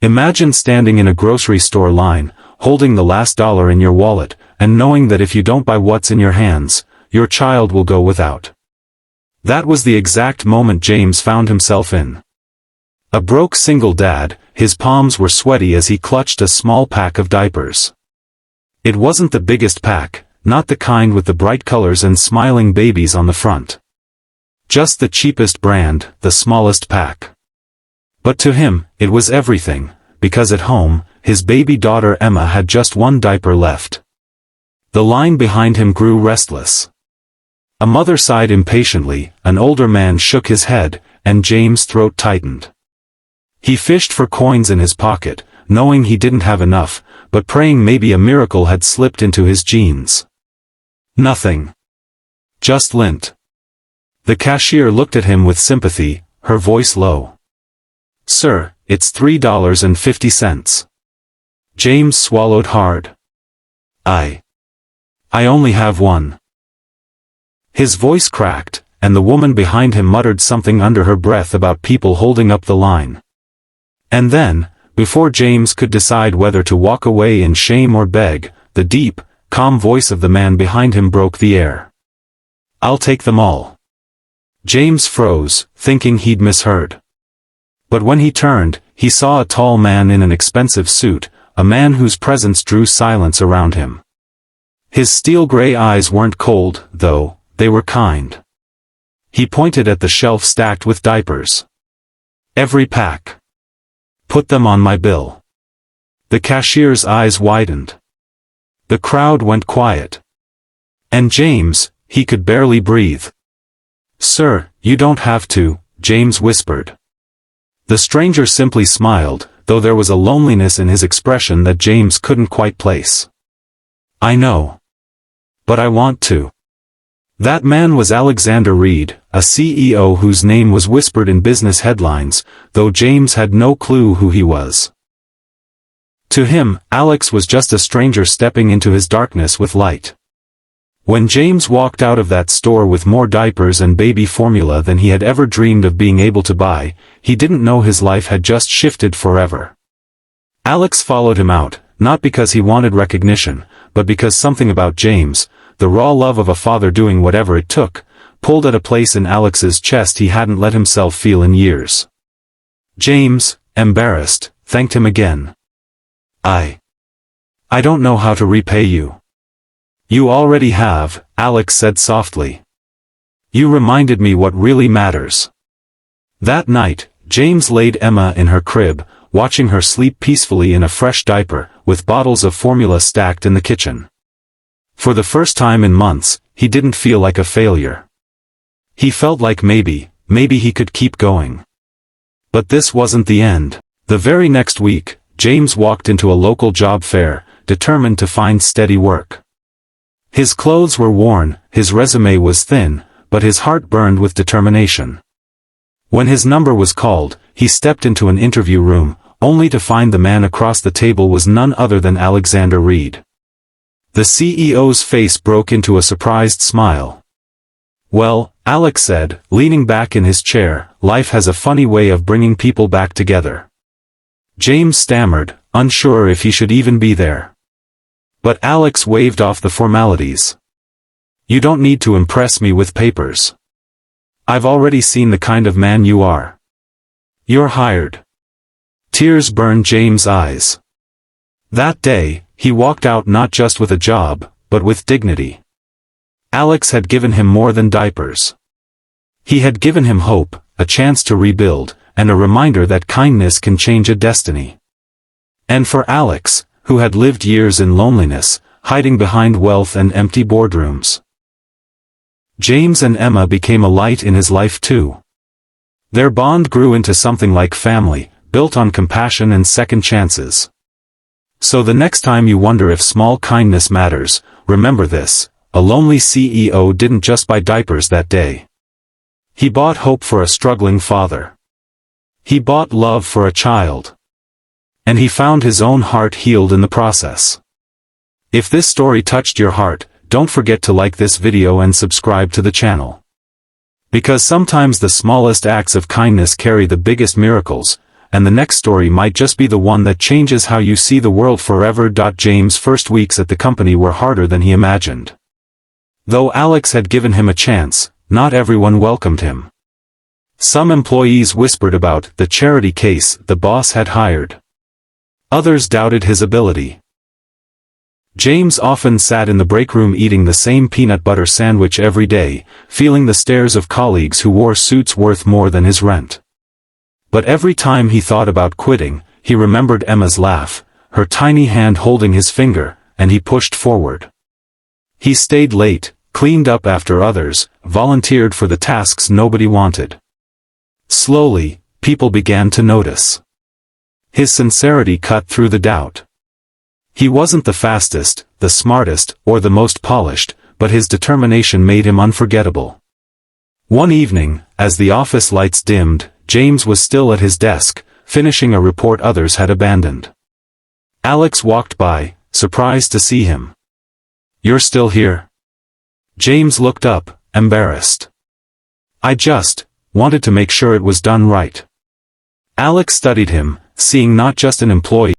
Imagine standing in a grocery store line, holding the last dollar in your wallet, and knowing that if you don't buy what's in your hands, your child will go without. That was the exact moment James found himself in. A broke single dad, his palms were sweaty as he clutched a small pack of diapers. It wasn't the biggest pack, not the kind with the bright colors and smiling babies on the front. Just the cheapest brand, the smallest pack. But to him, it was everything, because at home, his baby daughter Emma had just one diaper left. The line behind him grew restless. A mother sighed impatiently, an older man shook his head, and James' throat tightened. He fished for coins in his pocket, knowing he didn't have enough, but praying maybe a miracle had slipped into his jeans. Nothing. Just lint. The cashier looked at him with sympathy, her voice low. "Sir, it's $3.50. James swallowed hard. I only have one." His voice cracked, and the woman behind him muttered something under her breath about people holding up the line. And then, before James could decide whether to walk away in shame or beg, the deep, calm voice of the man behind him broke the air. "I'll take them all." James froze, thinking he'd misheard. But when he turned, he saw a tall man in an expensive suit, a man whose presence drew silence around him. His steel-gray eyes weren't cold, though, they were kind. He pointed at the shelf stacked with diapers. "Every pack. Put them on my bill." The cashier's eyes widened. The crowd went quiet. And James, he could barely breathe. "Sir, you don't have to," James whispered. The stranger simply smiled, though there was a loneliness in his expression that James couldn't quite place. "I know. But I want to." That man was Alexander Reed, a CEO whose name was whispered in business headlines, though James had no clue who he was. To him, Alex was just a stranger stepping into his darkness with light. When James walked out of that store with more diapers and baby formula than he had ever dreamed of being able to buy, he didn't know his life had just shifted forever. Alex followed him out, not because he wanted recognition, but because something about James, the raw love of a father doing whatever it took, pulled at a place in Alex's chest he hadn't let himself feel in years. James, embarrassed, thanked him again. I don't know how to repay you." "You already have," Alex said softly. "You reminded me what really matters." That night, James laid Emma in her crib, watching her sleep peacefully in a fresh diaper, with bottles of formula stacked in the kitchen. For the first time in months, he didn't feel like a failure. He felt like maybe he could keep going. But this wasn't the end. The very next week, James walked into a local job fair, determined to find steady work. His clothes were worn, his resume was thin, but his heart burned with determination. When his number was called, he stepped into an interview room, only to find the man across the table was none other than Alexander Reed. The CEO's face broke into a surprised smile. "Well," Alex said, leaning back in his chair, "life has a funny way of bringing people back together." James stammered, unsure if he should even be there. But Alex waved off the formalities. "You don't need to impress me with papers. I've already seen the kind of man you are. You're hired." Tears burned James' eyes. That day, he walked out not just with a job, but with dignity. Alex had given him more than diapers. He had given him hope, a chance to rebuild, and a reminder that kindness can change a destiny. And for Alex, who had lived years in loneliness, hiding behind wealth and empty boardrooms, James and Emma became a light in his life too. Their bond grew into something like family, built on compassion and second chances. So the next time you wonder if small kindness matters, remember this: a lonely CEO didn't just buy diapers that day. He bought hope for a struggling father. He bought love for a child. And he found his own heart healed in the process. If this story touched your heart, don't forget to like this video and subscribe to the channel. Because sometimes the smallest acts of kindness carry the biggest miracles, and the next story might just be the one that changes how you see the world forever. James' first weeks at the company were harder than he imagined. Though Alex had given him a chance, not everyone welcomed him. Some employees whispered about the charity case the boss had hired. Others doubted his ability. James often sat in the break room eating the same peanut butter sandwich every day, feeling the stares of colleagues who wore suits worth more than his rent. But every time he thought about quitting, he remembered Emma's laugh, her tiny hand holding his finger, and he pushed forward. He stayed late, cleaned up after others, volunteered for the tasks nobody wanted. Slowly, people began to notice. His sincerity cut through the doubt. He wasn't the fastest, the smartest, or the most polished, but his determination made him unforgettable. One evening, as the office lights dimmed, James was still at his desk, finishing a report others had abandoned. Alex walked by, surprised to see him. "You're still here?" James looked up, embarrassed. "I just wanted to make sure it was done right." Alex studied him, seeing not just an employee